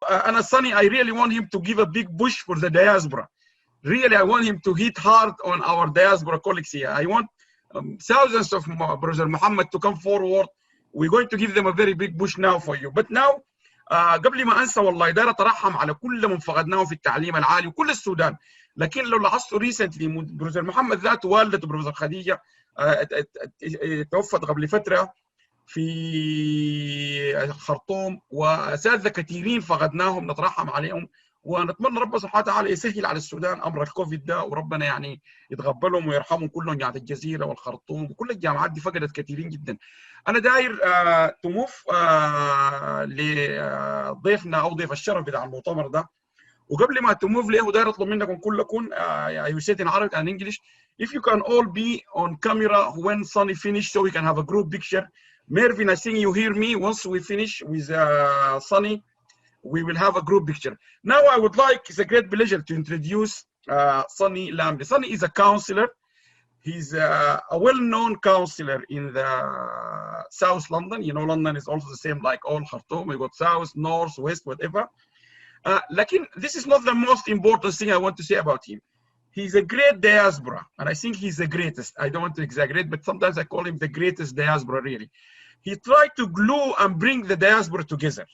and Sonny, I really want him to give a big push for the diaspora. Really, I want him to hit hard on our diaspora colleagues here. I want thousands of Brother Muhammad to come forward. We're going to give them a very big push now for you. But now, قبل ما انسى والله داير اترحم على كل من فقدناه في التعليم العالي وكل السودان. لكن لو لاحظتوا ريسنتلي بروفيسور محمد ذاته والدته بروفيسور خديجه توفت قبل فتره في الخرطوم، واساتذه كثيرين فقدناهم نترحم عليهم، ونتمنى ربنا سبحانه وتعالى يسهل على السودان امر الكوفيد ده، وربنا يعني يتقبلهم ويرحمهم كلهم، جامعه الجزيره والخرطوم وكل الجامعات دي فقدت كثيرين جدا. انا داير تموف لضيفنا او ضيف الشرف بتاع المؤتمر ده، وقبل ما تموف له داير اطلب منكم كلكم you said in Arabic and English, if you can all be on camera when Sonny finish so we can have a group picture. Mervin, I think you hear me. Once we finish with Sonny, we will have a group picture. Now I would like, it's a great pleasure to introduce Sonny Lambe. Sonny is a counselor. He's a well-known counselor in the South London. You know, London is also the same like all Khartoum. We got South, North, West, whatever. Lakin, this is not the most important thing I want to say about him. He's a great diaspora, and I think he's the greatest. I don't want to exaggerate, but sometimes I call him the greatest diaspora, really. He tried to glue and bring the diaspora together,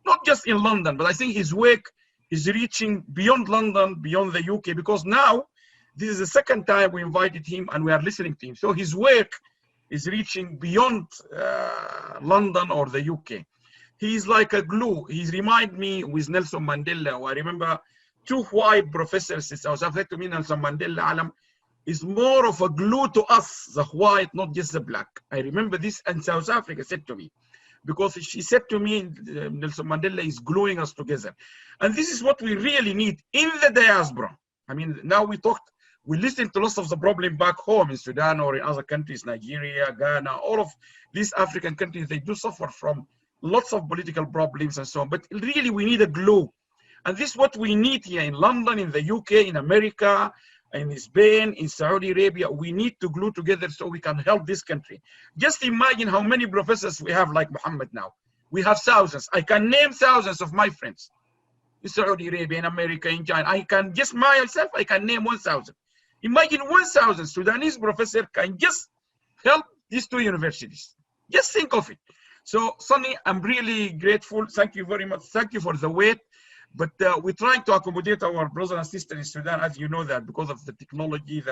not just in London, but I think his work is reaching beyond London, beyond the UK, because now this is the second time we invited him and we are listening to him. So his work is reaching beyond London or the UK. He's like a glue. He reminds me with Nelson Mandela. I remember two white professors in South Africa to me, Nelson Mandela Alam is more of a glue to us, the white, not just the black. I remember this, and South Africa said to me, because she said to me, Nelson Mandela is gluing us together. And this is what we really need in the diaspora. I mean, now we listen to lots of the problem back home in Sudan or in other countries, Nigeria, Ghana, all of these African countries, they do suffer from lots of political problems and so on. But really, we need a glue. And this is what we need here in London, in the UK, in America, in Spain, in Saudi Arabia. We need to glue together so we can help this country. Just imagine how many professors we have like Muhammad now. We have thousands. I can name thousands of my friends in Saudi Arabia, in America, in China. I can just myself, I can name 1,000. Imagine 1,000 Sudanese professors can just help these two universities. Just think of it. So, Sonny, I'm really grateful. Thank you very much. Thank you for the wait. But we're trying to accommodate our brothers and sisters in Sudan, as you know that, because of the technology.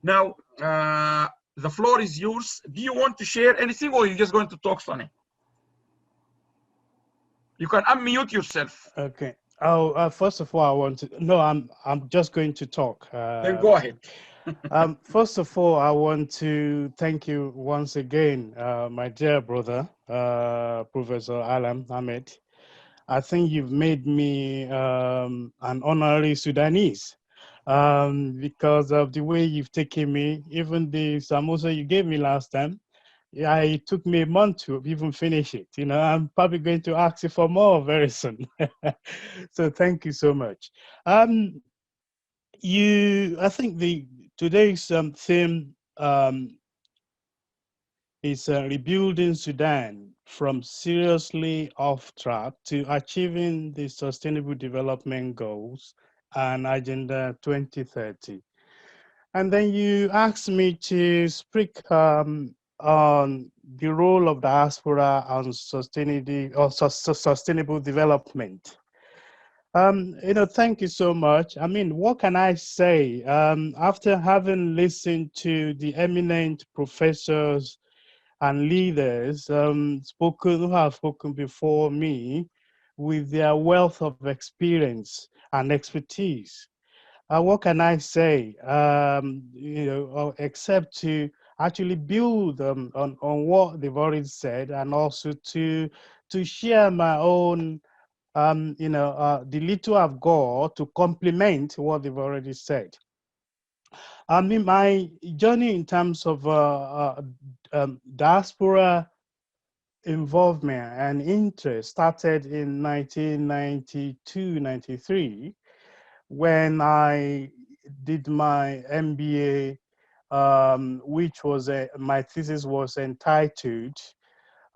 Now, the floor is yours. Do you want to share anything, or are you just going to talk, Sonny? You can unmute yourself. Okay. Oh, first of all, I want to. No, I'm just going to talk. Then go ahead. First of all, I want to thank you once again, my dear brother, Professor Alam Ahmed. I think you've made me an honorary Sudanese because of the way you've taken me. Even the samosa you gave me last time, yeah, it took me a month to even finish it. You know, I'm probably going to ask you for more very soon. So thank you so much. I think today's theme is rebuilding Sudan from seriously off track to achieving the Sustainable Development Goals and Agenda 2030. And then you asked me to speak on the role of diaspora on sustainable development. You know, thank you so much. I mean, what can I say? After having listened to the eminent professors and leaders who have spoken before me with their wealth of experience and expertise, what can I say? You know, except to actually build on what they've already said, and also to share my own, you know, the little I've got to complement what they've already said. I mean, my journey in terms of diaspora involvement and interest started in 1992-93 when I did my MBA, which was my thesis was entitled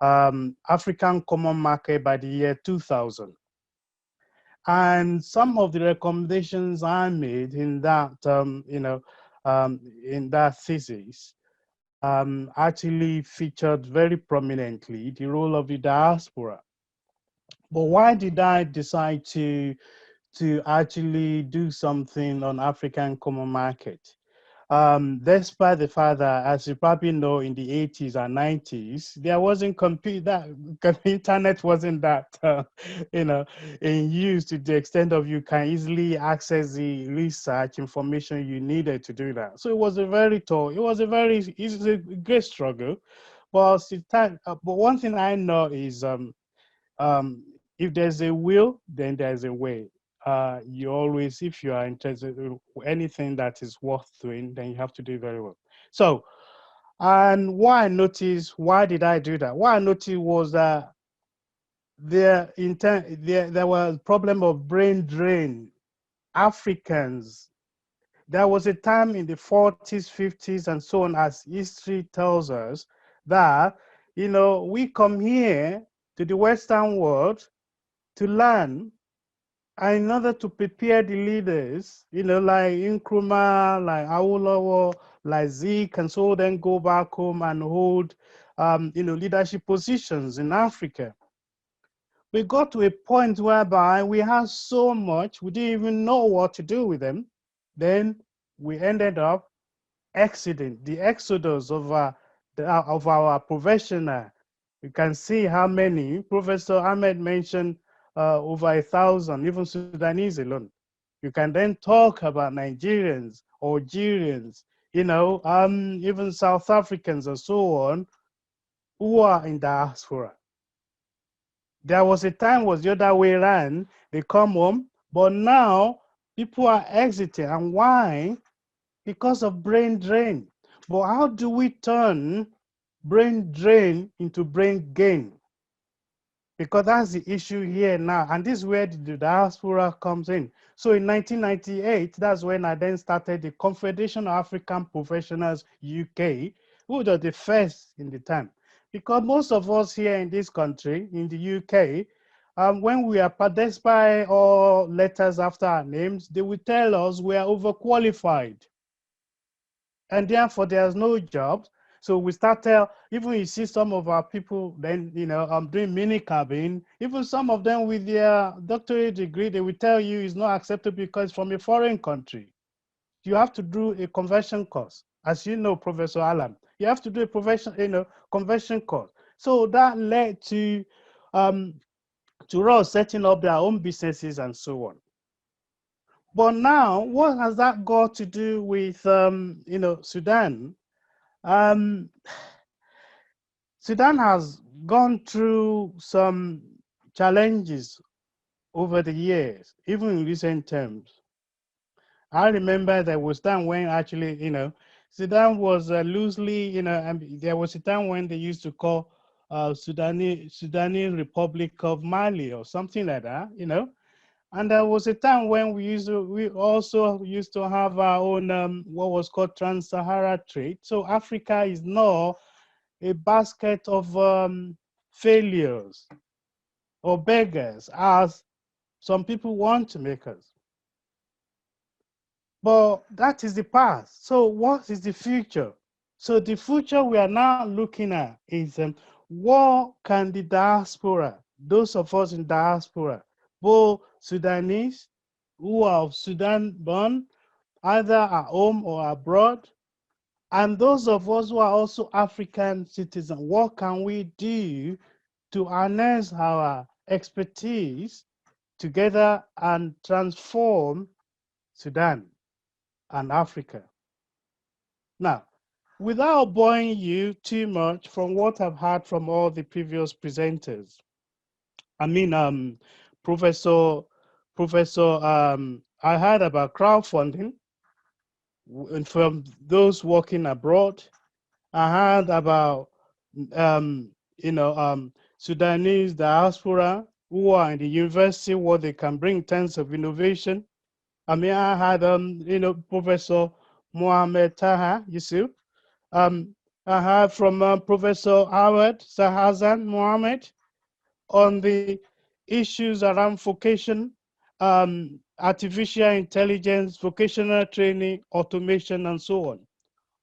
African Common Market by the year 2000. And some of the recommendations I made in that, in that thesis, actually featured very prominently the role of the diaspora. But why did I decide to actually do something on African common market? Despite the fact that, as you probably know, in the 80s and 90s, there wasn't that internet wasn't that, in use to the extent of you can easily access the research information you needed to do that. So it was a very tough, it's a great struggle. But, but one thing I know is, um, if there's a will, then there's a way. You always, if you are interested in anything that is worth doing, then you have to do very well. So, and why did I do that? What I noticed was that there was a problem of brain drain. Africans, there was a time in the 40s, 50s, and so on, as history tells us, that, we come here to the Western world to learn, and in order to prepare the leaders, like Nkrumah, like Awolowo, like Zeke, and so then go back home and hold, leadership positions in Africa. We got to a point whereby we had so much, we didn't even know what to do with them. Then we ended up exiting, the exodus of our professional. You can see how many. Professor Ahmed mentioned over 1,000, even Sudanese alone. You can then talk about Nigerians, Algerians, even South Africans and so on, who are in diaspora. There was a time was the other way around. They come home, but now people are exiting. And why? Because of brain drain. But how do we turn brain drain into brain gain? Because that's the issue here now. And this is where the diaspora comes in. So in 1998, that's when I then started the Confederation of African Professionals UK, who were the first in the time. Because most of us here in this country, in the UK, when we are, despite all letters after our names, they will tell us we are overqualified. And therefore there's no jobs. So we started, even you see some of our people then, doing mini cabin, even some of them with their doctorate degree, they will tell you it's not acceptable because it's from a foreign country. You have to do a conversion course. As you know, Professor Alam, you have to do a conversion course. So that led to us setting up their own businesses and so on. But now, what has that got to do with, Sudan? Sudan has gone through some challenges over the years, even in recent terms. I remember there was time when actually, Sudan was loosely, and there was a time when they used to call Sudanese Republic of Mali or something like that, And there was a time when we also used to have our own what was called Trans-Sahara trade. So Africa is now a basket of failures or beggars, as some people want to make us. But that is the past. So what is the future? So the future we are now looking at is what can the diaspora, those of us in diaspora, both Sudanese who are of Sudan born, either at home or abroad, and those of us who are also African citizens, what can we do to harness our expertise together and transform Sudan and Africa? Now, without boring you too much from what I've heard from all the previous presenters, I mean, Professor, I heard about crowdfunding from those working abroad. I heard about, Sudanese diaspora who are in the university where they can bring in terms of innovation. I mean, I had, Professor Mohamed Taha Yusuf. I heard from Professor Howard Sahazan Mohammed on the issues around vocation. artificial intelligence, vocational training, automation, and so on.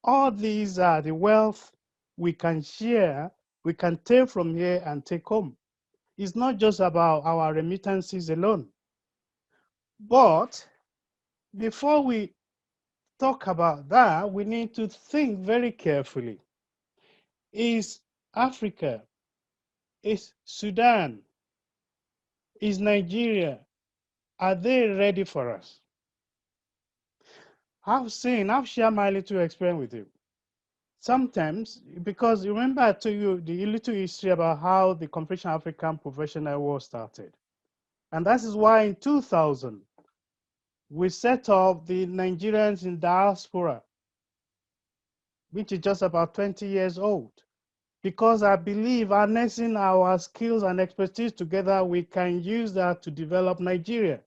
All these are the wealth we can share, we can take from here and take home. It's not just about our remittances alone. But before we talk about that, we need to think very carefully. Is Africa, is Sudan, is Nigeria, are they ready for us? I've shared my little experience with you. Sometimes, because remember I told you the little history about how the Confederation African Professional War started. And that is why in 2000, we set up the Nigerians in Diaspora, which is just about 20 years old. Because I believe harnessing our skills and expertise together, we can use that to develop Nigeria.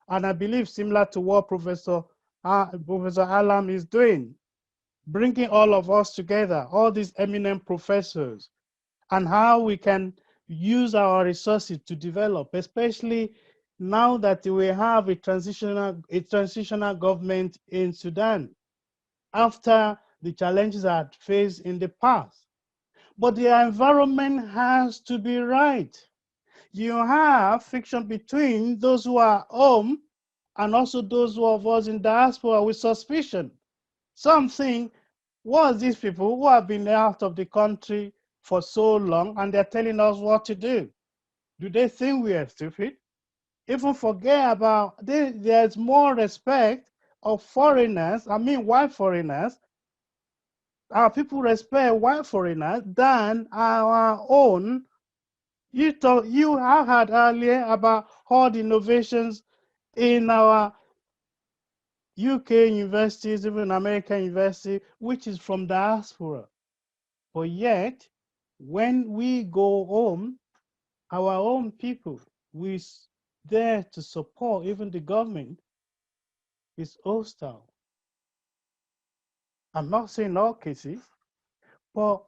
And I believe similar to what Professor Alam is doing, bringing all of us together, all these eminent professors, and how we can use our resources to develop, especially now that we have a transitional government in Sudan after the challenges are faced in the past. But the environment has to be right. You have friction between those who are home and also those who of us in diaspora with suspicion. Some think, what's these people who have been out of the country for so long and they're telling us what to do? Do they think we are stupid? Even forget about, there's more respect of foreigners, white foreigners. Our people respect white foreigners than our own. You have heard earlier about all the innovations in our UK universities, even American university, which is from diaspora. But yet, when we go home, our own people, we there to support even the government, is hostile. I'm not saying all cases, but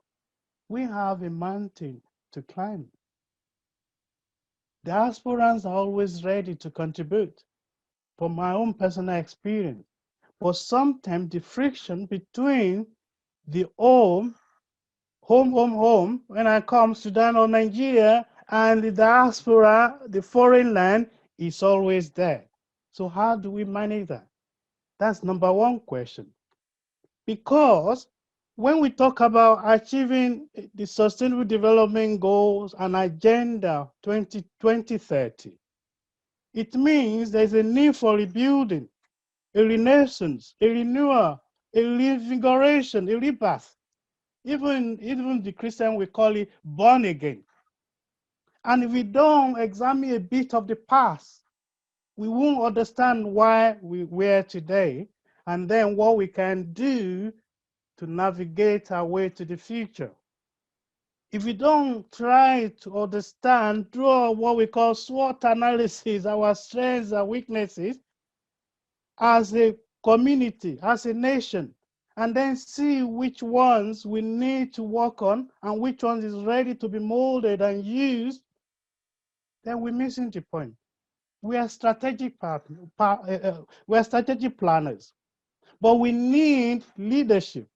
we have a mountain to climb. Diasporans are always ready to contribute, from my own personal experience. But sometimes the friction between the home, when I come to Sudan or Nigeria, and the diaspora, the foreign land, is always there. So how do we manage that? That's number one question. Because when we talk about achieving the Sustainable Development Goals and Agenda 2030, it means there's a need for rebuilding, a renaissance, a renewal, a reinvigoration, a rebirth. Even the Christian, we call it born again. And if we don't examine a bit of the past, we won't understand why we were today and then what we can do to navigate our way to the future. If we don't try to understand, draw what we call SWOT analysis, our strengths and weaknesses, as a community, as a nation, and then see which ones we need to work on and which ones is ready to be molded and used, then we're missing the point. We are strategic planners, but we need leadership.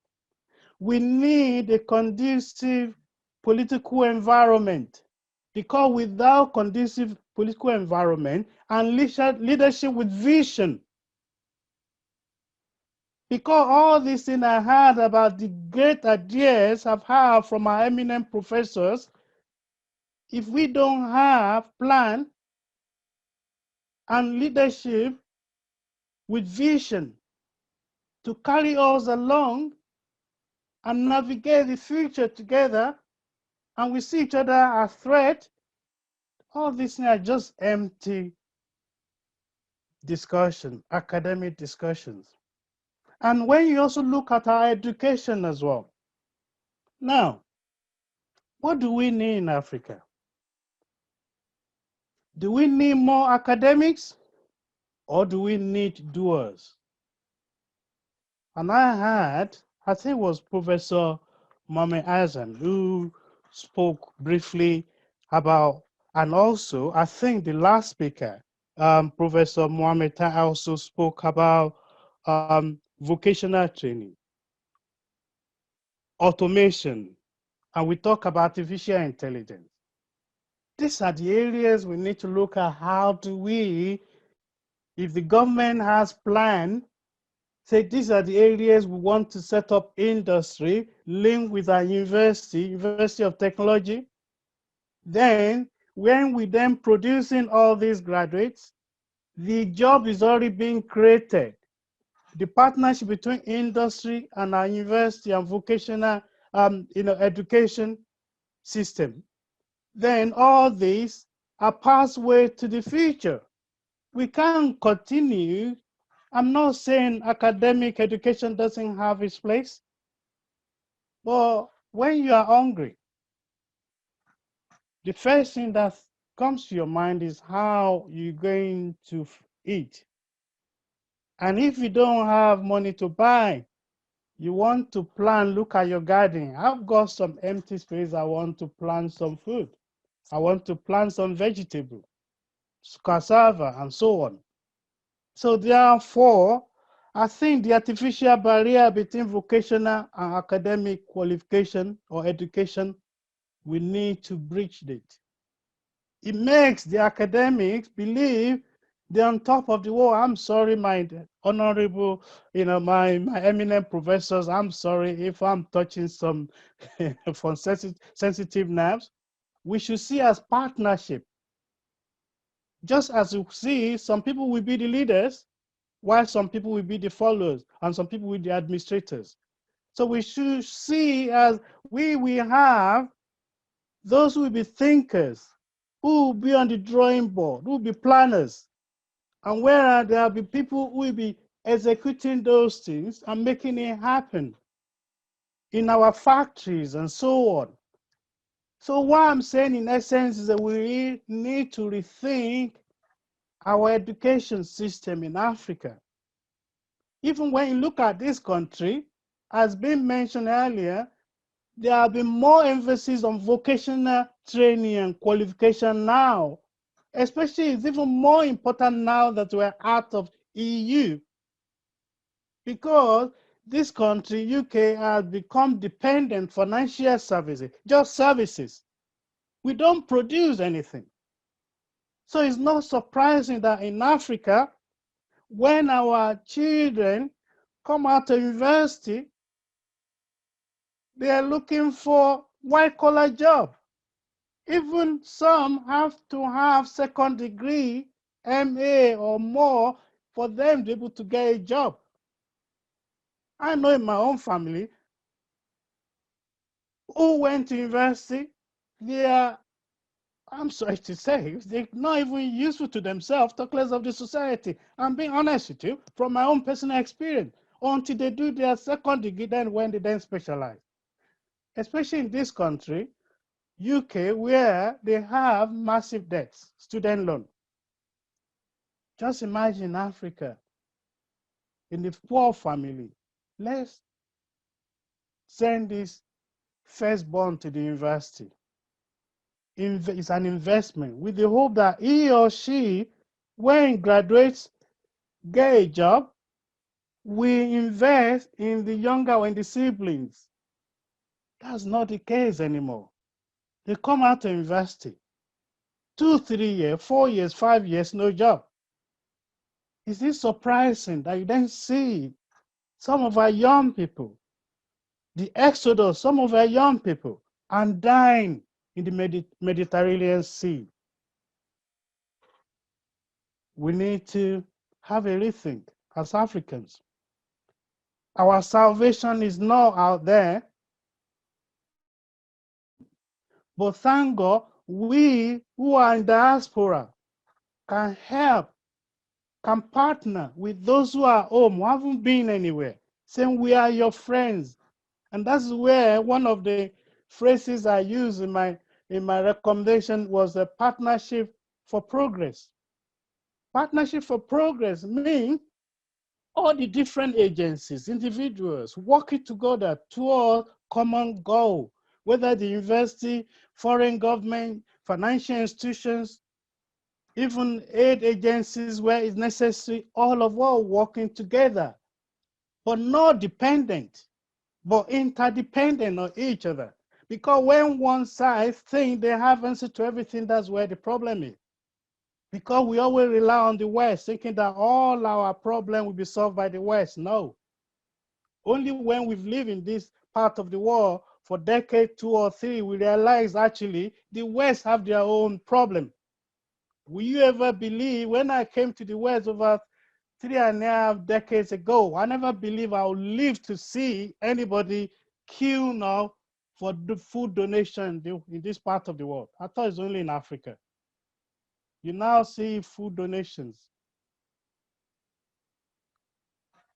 We need a conducive political environment, because without conducive political environment and leadership with vision, because all these things I heard about the great ideas I've heard from our eminent professors, if we don't have plan and leadership with vision to carry us along and navigate the future together, and we see each other as threat, all these things are just empty discussion, academic discussions. And when you also look at our education as well. Now, what do we need in Africa? Do we need more academics or do we need doers? And I think it was Professor Mohamed Azan who spoke briefly about, and also I think the last speaker Professor Mohamed Tai also spoke about vocational training, automation, and we talk about artificial intelligence. These are the areas we need to look at. How do we, if the government has planned, say these are the areas we want to set up industry, link with our University of Technology, then when we then producing all these graduates, the job is already being created. The partnership between industry and our university and vocational education system, then all these are pathway to the future. We can't continue. I'm not saying academic education doesn't have its place, but when you are hungry, the first thing that comes to your mind is how you're going to eat. And if you don't have money to buy, you want to plant, look at your garden. I've got some empty space. I want to plant some food. I want to plant some vegetable, cassava, and so on. So therefore, I think the artificial barrier between vocational and academic qualification or education, we need to bridge it. It makes the academics believe they're on top of the world. I'm sorry, my honorable, my eminent professors, I'm sorry if I'm touching some from sensitive nerves. We should see as partnership. Just as you see, some people will be the leaders, while some people will be the followers, and some people will be the administrators. So we should see as we will have those who will be thinkers, who will be on the drawing board, who will be planners, and where there will be people who will be executing those things and making it happen in our factories and so on. So what I'm saying in essence is that we need to rethink our education system in Africa. Even when you look at this country, as been mentioned earlier, there have been more emphasis on vocational training and qualification now. Especially, it's even more important now that we're out of EU, because this country, UK, has become dependent on financial services, just services. We don't produce anything. So it's not surprising that in Africa, when our children come out of university, they are looking for white-collar job. Even some have to have second degree, MA or more, for them to be able to get a job. I know in my own family who went to university, they are, I'm sorry to say, they're not even useful to themselves, talk less of the society. I'm being honest with you from my own personal experience. Until they do their second degree, then when they then specialize. Especially in this country, UK, where they have massive debts, student loan. Just imagine Africa, in the poor family, let's send this firstborn to the university. It's an investment with the hope that he or she, when graduates, get a job, we invest in the younger or in the siblings. That's not the case anymore. They come out of university, 2, 3 years, 4 years, 5 years, no job. Is it surprising that you then see some of our young people, the exodus, some of our young people, and dying in the Mediterranean Sea? We need to have a rethink as Africans. Our salvation is not out there, but thank God, we who are in diaspora can help, can partner with those who are home, who haven't been anywhere, saying we are your friends. And that's where one of the phrases I use in my recommendation was a partnership for progress. Partnership for progress means all the different agencies, individuals, working together toward common goal, whether the university, foreign government, financial institutions, even aid agencies where it's necessary, all of us working together, but not dependent, but interdependent on each other. Because when one side thinks they have answer to everything, that's where the problem is. Because we always rely on the West, thinking that all our problems will be solved by the West. No. Only when we've lived in this part of the world for decade 2 or 3, we realize actually the West have their own problem. Will you ever believe, when I came to the West over 3.5 decades ago, I never believed I would live to see anybody queue now for the food donation in this part of the world. I thought it's only in Africa. You now see food donations.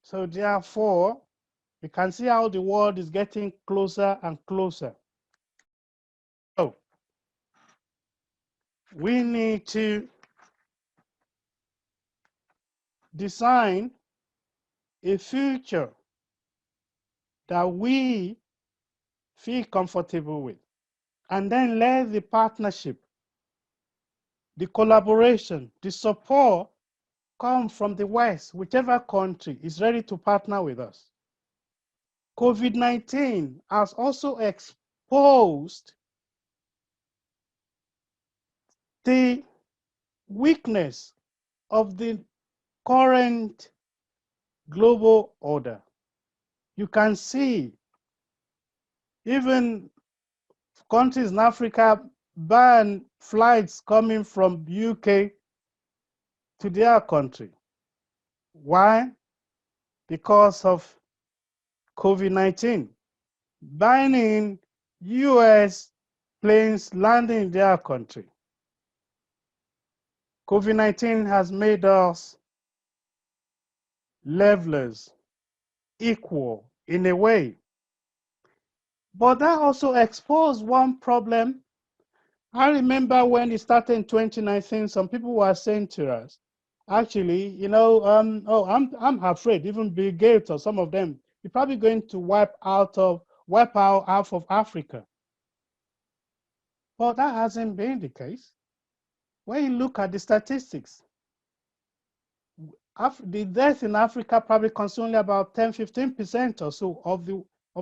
So therefore, you can see how the world is getting closer and closer. So we need to design a future that we feel comfortable with. And then let the partnership, the collaboration, the support come from the West, whichever country is ready to partner with us. COVID-19 has also exposed the weakness of the current global order. You can see even countries in Africa ban flights coming from UK to their country. Why? Because of COVID-19. Banning US planes landing in their country. COVID-19 has made us levelers, equal in a way. But that also exposed one problem. I remember when it started in 2019, some people were saying to us, actually, you know, I'm afraid even Bill Gates or some of them, you're probably going to wipe out half of Africa. But that hasn't been the case. When you look at the statistics, the death in Africa probably consumes only about 10–15% or so of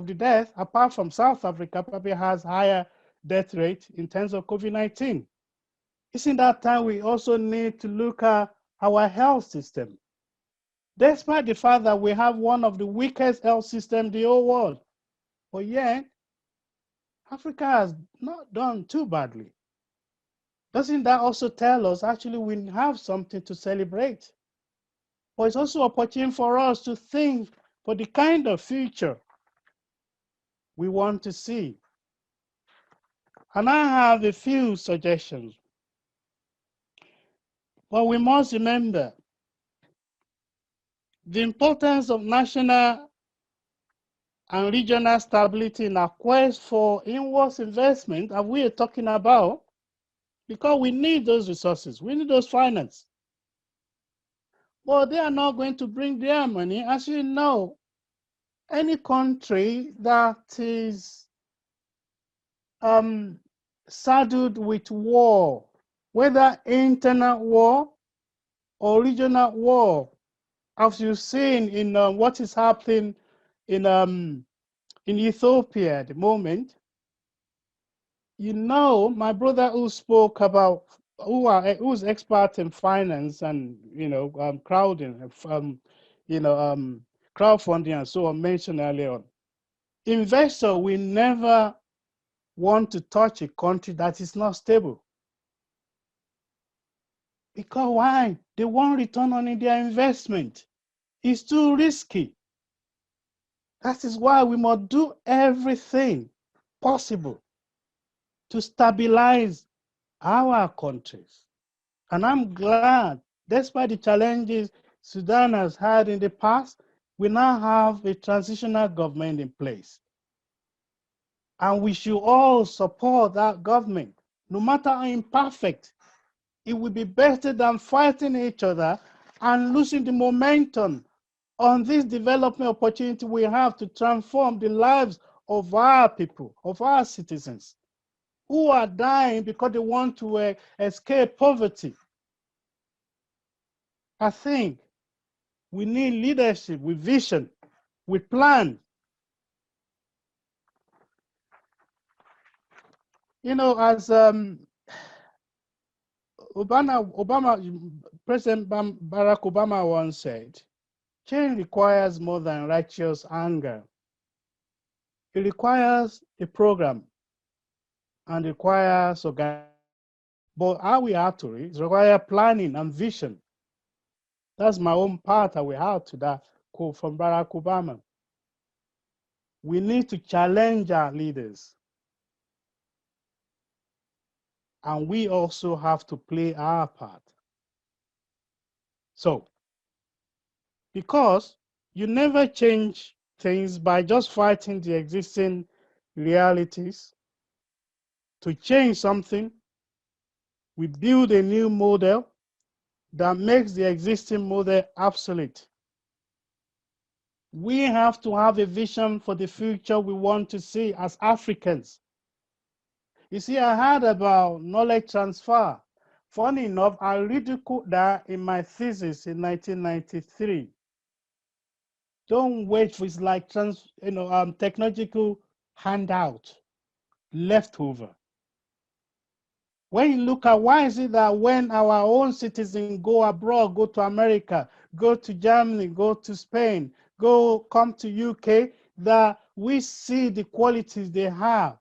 the death, apart from South Africa probably has higher death rate in terms of COVID-19. Isn't that time we also need to look at our health system? Despite the fact that we have one of the weakest health systems in the whole world, but yet Africa has not done too badly. Doesn't that also tell us actually we have something to celebrate? But it's also an opportunity for us to think for the kind of future we want to see. And I have a few suggestions. But we must remember the importance of national and regional stability in our quest for inwards investment that we are talking about, because we need those resources, we need those finance. But they are not going to bring their money. As you know, any country that is saddled with war, whether internal war or regional war, as you've seen in what is happening in Ethiopia at the moment. You know, my brother who spoke about, who's expert in finance and, you know, crowdfunding and so on, mentioned earlier on. Investor will never want to touch a country that is not stable. Because why? They want return on their investment. It's too risky. That is why we must do everything possible to stabilize our countries. And I'm glad, despite the challenges Sudan has had in the past, we now have a transitional government in place. And we should all support that government. No matter how imperfect, it will be better than fighting each other and losing the momentum on this development opportunity we have to transform the lives of our people, of our citizens, who are dying because they want to escape poverty. I think we need leadership with vision, with plan. You know, as President Barack Obama once said, change requires more than righteous anger. It requires a program and requires organization. But how we have to it requires planning and vision. That's my own part that we have to that quote from Barack Obama. We need to challenge our leaders. And we also have to play our part. So, because you never change things by just fighting the existing realities. To change something, we build a new model that makes the existing model obsolete. We have to have a vision for the future we want to see as Africans. You see, I heard about knowledge transfer. Funny enough, I ridiculed that in my thesis in 1993. Don't wait for it's like technological handout, leftover. When you look at why is it that when our own citizens go abroad, go to America, go to Germany, go to Spain, come to UK, that we see the qualities they have.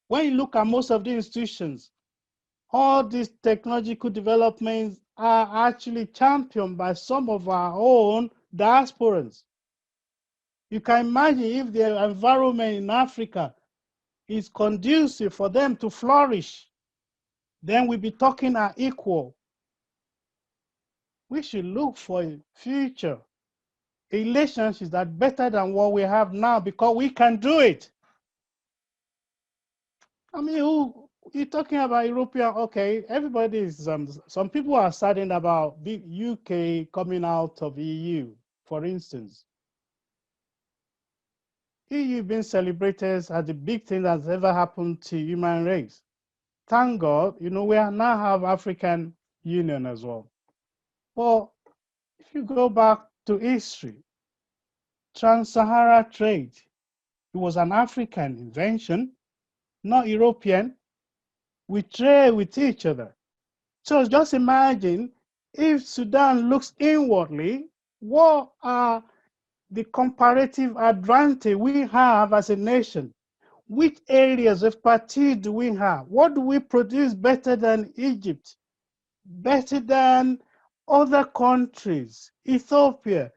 When you look at most of the institutions, all these technological developments are actually championed by some of our own diasporans. You can imagine if the environment in Africa is conducive for them to flourish, then we'll be talking are equal. We should look for a future, relationships that are better than what we have now because we can do it. I mean, you're talking about European, okay, everybody is, some people are saddened about the UK coming out of EU, for instance. EU being celebrated as the big thing that's ever happened to human race. Thank God, we now have African Union as well. Well, if you go back to history, Trans-Sahara trade, it was an African invention, not European. We trade with each other. So just imagine if Sudan looks inwardly, what are the comparative advantage we have as a nation? Which areas of expertise do we have? What do we produce better than Egypt? Better than other countries, Ethiopia,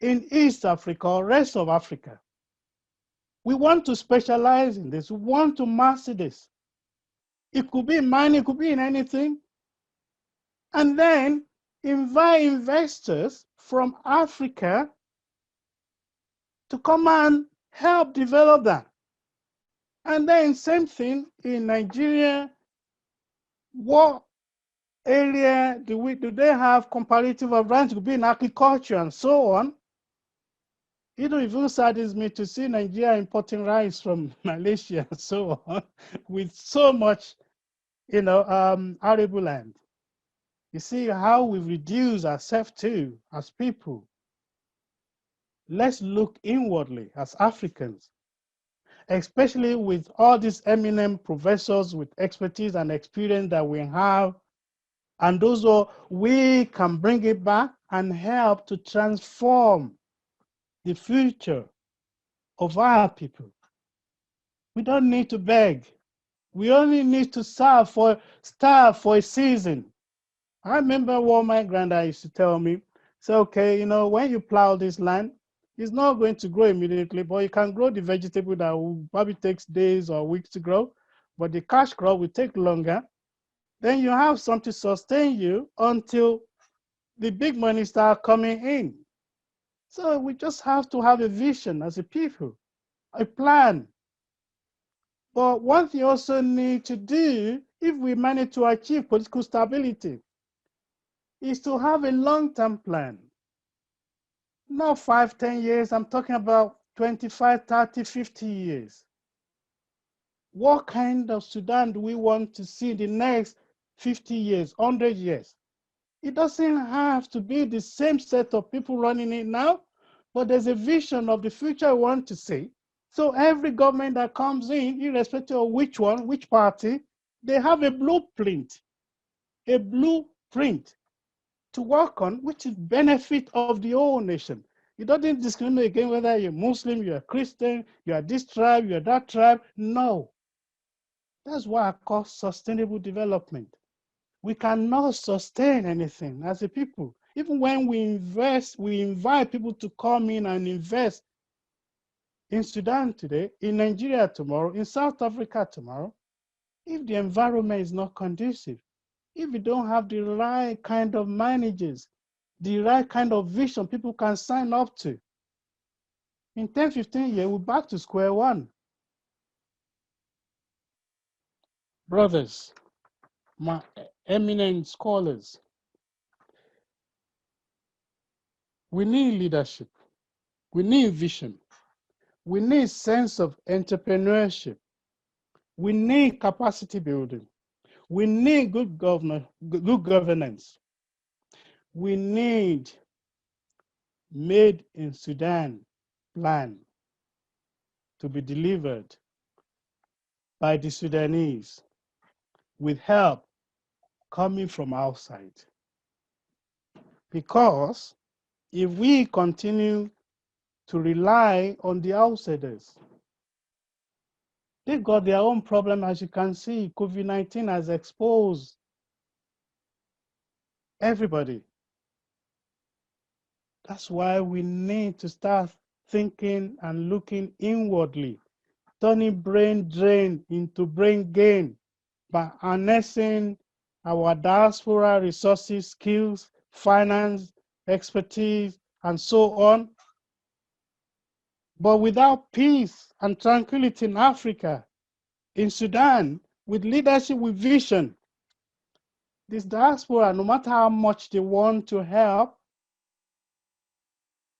in East Africa or rest of Africa? We want to specialize in this. We want to master this. It could be in mining, it could be in anything. And then invite investors from Africa to come and help develop that. And then same thing in Nigeria. What area do they have comparative advantage? It could be in agriculture and so on. It even saddens me to see Nigeria importing rice from Malaysia and so on, with so much, arable land. You see how we reduce ourselves too as people. Let's look inwardly as Africans, especially with all these eminent professors with expertise and experience that we have. And those we can bring it back and help to transform the future of our people. We don't need to beg. We only need to starve for a season. I remember what my granddad used to tell me. Say, okay, when you plow this land, it's not going to grow immediately, but you can grow the vegetable that will probably takes days or weeks to grow, but the cash crop will take longer. Then you have something to sustain you until the big money start coming in. So we just have to have a vision as a people, a plan. But one thing you also need to do, if we manage to achieve political stability, is to have a long-term plan. Not 5, 10 years, I'm talking about 25, 30, 50 years. What kind of Sudan do we want to see the next 50 years, 100 years? It doesn't have to be the same set of people running it now, but there's a vision of the future we want to see. So every government that comes in, irrespective of which one, which party, they have a blueprint to work on, which is benefit of the whole nation. It doesn't discriminate again whether you're Muslim, you're Christian, you're this tribe, you're that tribe. No. That's why I call sustainable development. We cannot sustain anything as a people. Even when we invest, we invite people to come in and invest in Sudan today, in Nigeria tomorrow, in South Africa tomorrow. If the environment is not conducive, if we don't have the right kind of managers, the right kind of vision people can sign up to, in 10, 15 years, we're back to square one. Brothers, my eminent scholars, we need leadership. We need vision. We need sense of entrepreneurship. We need capacity building. We need good governance. We need made in Sudan plan to be delivered by the Sudanese with help coming from outside. Because if we continue to rely on the outsiders, they've got their own problem. As you can see, COVID-19 has exposed everybody. That's why we need to start thinking and looking inwardly, turning brain drain into brain gain by harnessing our diaspora resources, skills, finance, expertise, and so on. But without peace and tranquility in Africa, in Sudan, with leadership, with vision, this diaspora, no matter how much they want to help,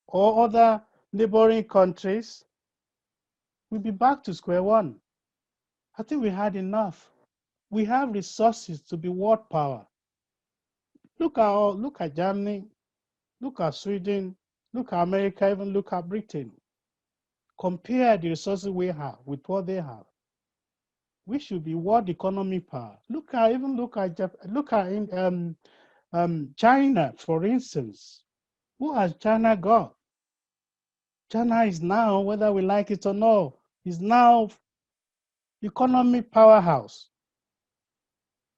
or other neighboring countries, we'll be back to square one. I think we had enough. We have resources to be world power. Look at Germany, look at Sweden, look at America, even look at Britain. Compare the resources we have with what they have. We should be world economy power. Look at China, for instance. Who has China got? China is now, whether we like it or not, is now economy powerhouse.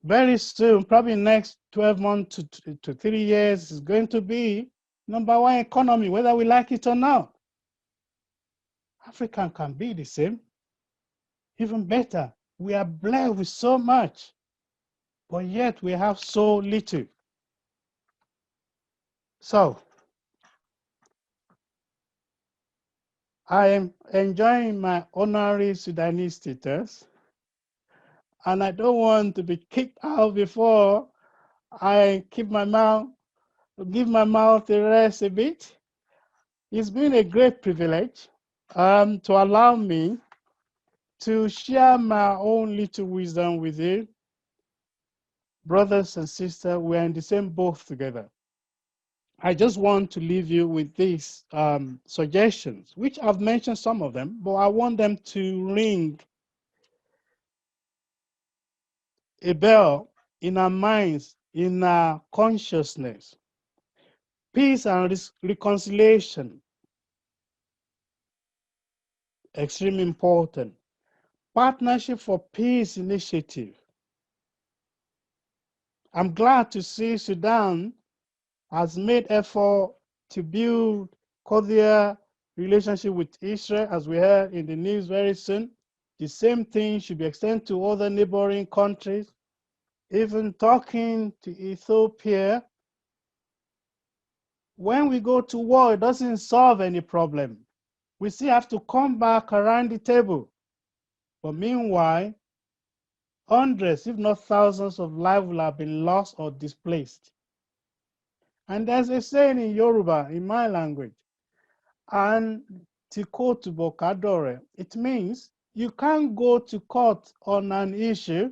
Very soon, probably next 12 months to 3 years, is going to be #1 economy, whether we like it or not. Africa can be the same, even better. We are blessed with so much, but yet we have so little. So, I am enjoying my honorary Sudanese status, and I don't want to be kicked out before I give my mouth a rest a bit. It's been a great privilege to allow me to share my own little wisdom with you. Brothers and sisters, we're in the same boat together. I just want to leave you with these suggestions, which I've mentioned some of them, but I want them to ring a bell in our minds, in our consciousness. Peace and reconciliation, extremely important. Partnership for Peace initiative. I'm glad to see Sudan has made effort to build cordial relationship with Israel, as we heard in the news very soon. The same thing should be extended to other neighboring countries. Even talking to Ethiopia. When we go to war, it doesn't solve any problem. We still have to come back around the table. But meanwhile, hundreds, if not thousands of lives will have been lost or displaced. And there's a saying in Yoruba, in my language, and tikotu bokadore. It means you can't go to court on an issue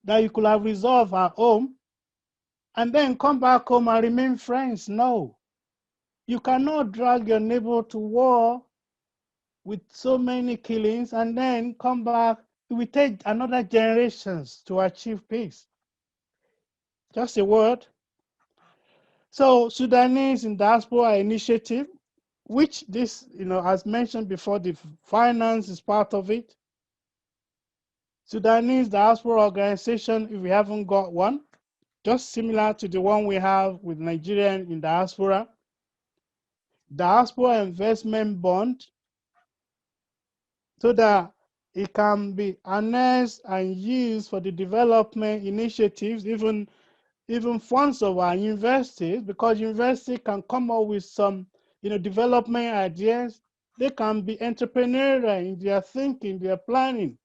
that you could have resolved at home and then come back home and remain friends. No. You cannot drag your neighbor to war with so many killings and then come back. It will take another generations to achieve peace. Just a word. So Sudanese in Diaspora initiative, which this, as mentioned before, the finance is part of it. Sudanese Diaspora Organization, if we haven't got one, just similar to the one we have with Nigerian in diaspora. Diaspora investment bond, so that it can be harnessed and used for the development initiatives, even funds of our universities, because university can come up with some development ideas. They can be entrepreneurial in their thinking, their planning.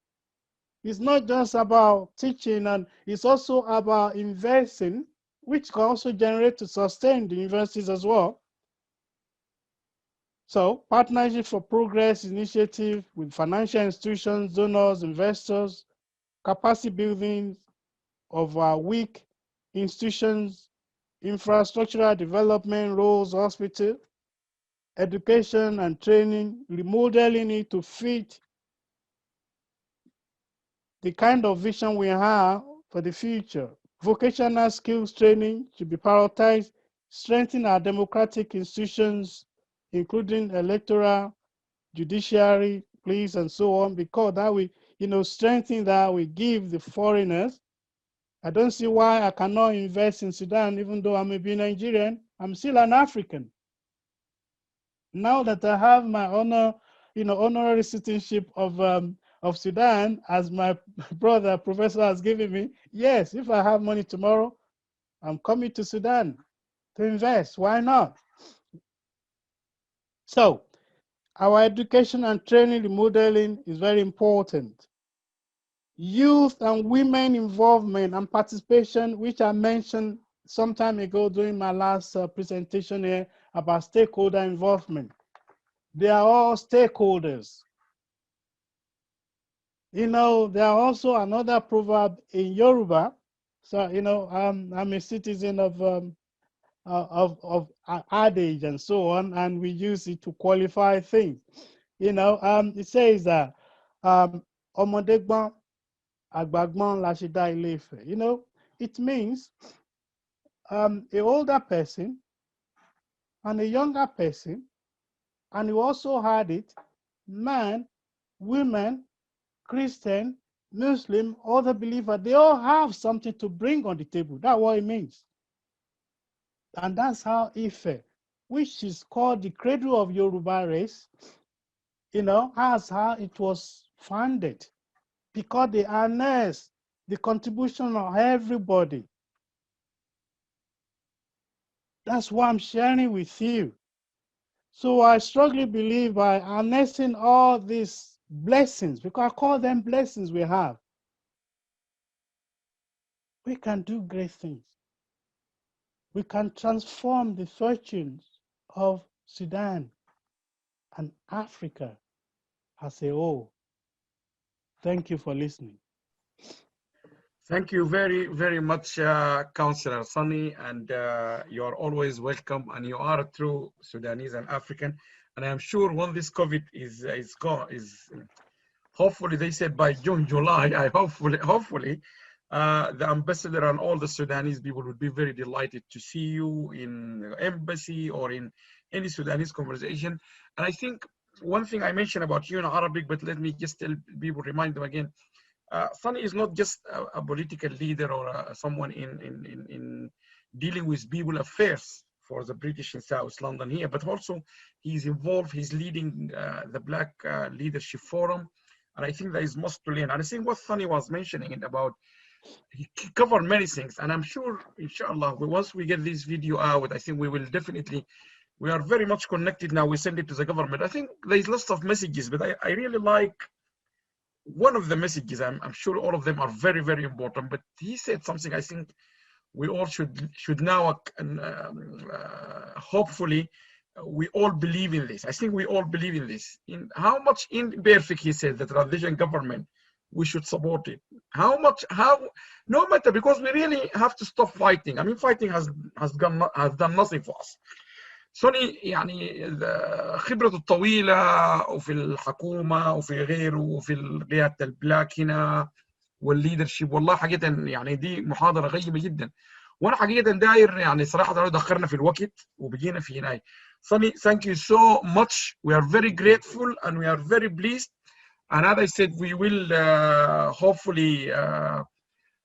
It's not just about teaching, and it's also about investing, which can also generate to sustain the universities as well. So, Partnership for Progress initiative with financial institutions, donors, investors, capacity building of weak institutions, infrastructural development, roads, hospital, education and training, remodeling it to fit the kind of vision we have for the future. Vocational skills training should be prioritized, strengthen our democratic institutions, including electoral, judiciary, police, and so on, because that we, strengthen that, we give the foreigners. I don't see why I cannot invest in Sudan, even though I may be Nigerian. I'm still an African. Now that I have my honorary citizenship of Sudan, as my brother professor has given me, yes, if I have money tomorrow, I'm coming to Sudan to invest. Why not? So, our education and training remodeling is very important. Youth and women involvement and participation, which I mentioned some time ago during my last presentation here about stakeholder involvement. They are all stakeholders. There are also another proverb in Yoruba. So, I'm a citizen of adage and so on, and we use it to qualify things. It says that Omodegbon Agbagbon Lashida Ilefe. It means an older person and a younger person, and you also had it, man, women, Christian, Muslim, other believer, they all have something to bring on the table. That's what it means. And that's how Ife, which is called the cradle of Yoruba race, as how it was founded, because they harness the contribution of everybody. That's what I'm sharing with you. So I strongly believe by harnessing all these blessings, because I call them blessings we have, we can do great things. We can transform the fortunes of Sudan and Africa as a whole. Thank you for listening. Thank you very, very much, Councillor Sunny, and you are always welcome, and you are a true Sudanese and African. And I'm sure when this COVID is gone, hopefully they said by June, July, hopefully the ambassador and all the Sudanese people would be very delighted to see you in the embassy or in any Sudanese conversation. And I think one thing I mentioned about you in Arabic, but let me just tell people, remind them again. Sunny is not just a political leader or someone in dealing with people affairs for the British in South London here, but also he's involved, he's leading the Black Leadership Forum, and I think there is much to learn. And I think what Sunny was mentioning about, he covered many things, and I'm sure, inshallah, once we get this video out, I think we will definitely, we are very much connected now, we send it to the government. I think there's lots of messages, but I really like one of the messages. I'm sure all of them are very, very important, but he said something I think we all should now, hopefully, we all believe in this. I think we all believe in this. In how much imperfect, he said, the transition government we should support it. How much, no matter, because we really have to stop fighting. I mean, fighting has done nothing for us. سوني يعني خبرته الطويلة وفي الحكومة وفي غيره وفي قيادة البلاك هنا والليدرشيب، والله حقيقة يعني دي محاضرة غيبة جدا. وانا حقيقة داير يعني صراحة دخلنا في الوقت وبقينا في هناي. Sonny, thank you so much. We are very grateful and we are very pleased. And as I said, we will hopefully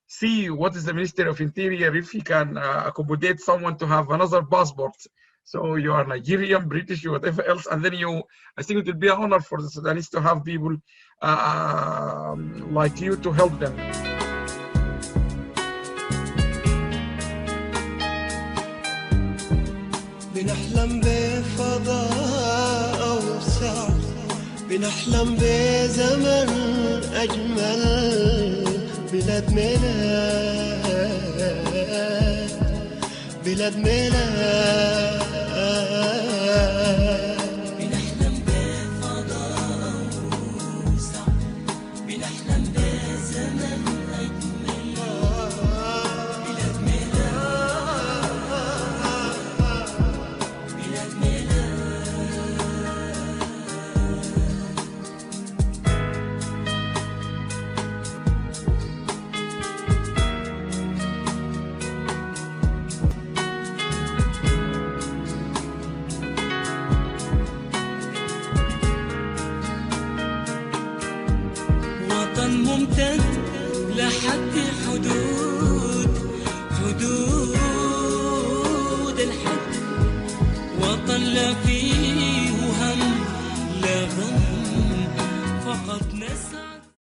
see what is the Ministry of Interior, if he can accommodate someone to have another passport. So you are Nigerian, British, whatever else, and then I think it will be an honor for the Sudanese to have people like you to help them. بنحلم بفضاء أوسع، بنحلم بزمن أجمل، بلاد ميلاد، بلاد ميلاد. بنحلم بفضاء أوسع، بنحلم بزمن أجمل، بلاد ميلاد، بلاد ميلاد. وطن ممتد لحد حدود الحد، وطن لا فيه هم لا غم، فقط نسعد.